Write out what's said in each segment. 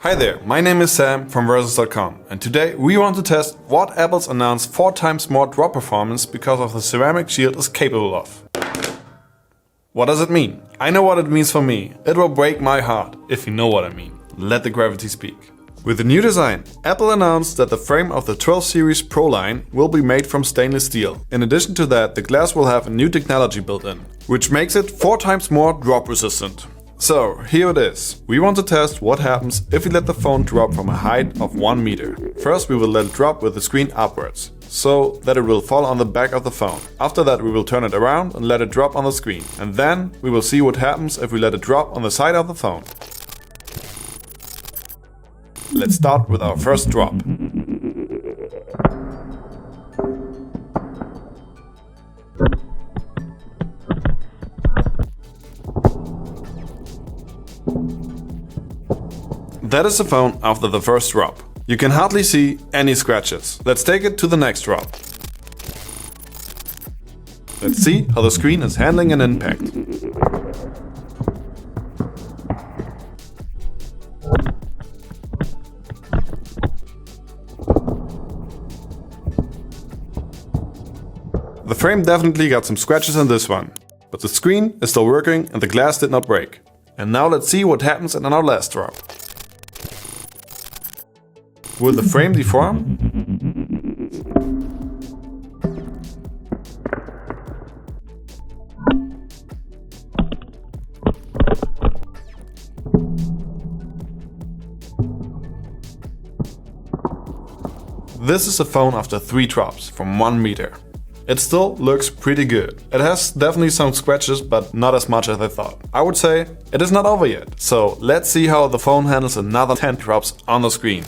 Hi there, my name is Sam from Versus.com, and today we want to test what Apple's announced 4 times more drop performance because of the ceramic shield is capable of. What does it mean? I know what it means for me. It will break my heart, if you know what I mean. Let the gravity speak. With the new design, Apple announced that the frame of the 12 series Pro line will be made from stainless steel. In addition to that, the glass will have a new technology built in, which makes it 4 times more drop resistant. So, here it is. We want to test what happens if we let the phone drop from a height of 1 meter. First we will let it drop with the screen upwards, so that it will fall on the back of the phone. After that we will turn it around and let it drop on the screen. And then we will see what happens if we let it drop on the side of the phone. Let's start with our first drop. That is the phone after the first drop. You can hardly see any scratches. Let's take it to the next drop. Let's see how the screen is handling an impact. The frame definitely got some scratches in this one, but the screen is still working and the glass did not break. And now let's see what happens in our last drop. Will the frame deform? This is a phone after 3 drops from 1 meter. It still looks pretty good. It has definitely some scratches, but not as much as I thought. I would say it is not over yet. So let's see how the phone handles another 10 drops on the screen.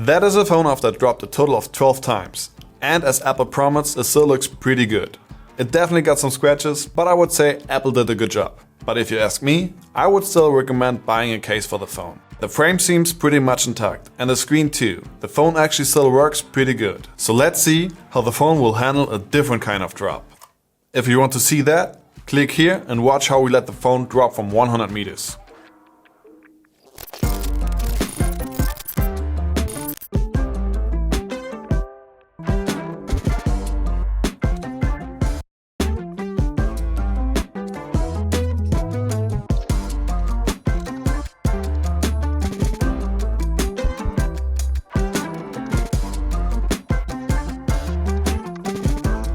That is a phone after it dropped a total of 12 times. And as Apple promised, it still looks pretty good. It definitely got some scratches, but I would say Apple did a good job. But if you ask me, I would still recommend buying a case for the phone. The frame seems pretty much intact, and the screen too. The phone actually still works pretty good. So let's see how the phone will handle a different kind of drop. If you want to see that, click here and watch how we let the phone drop from 100 meters.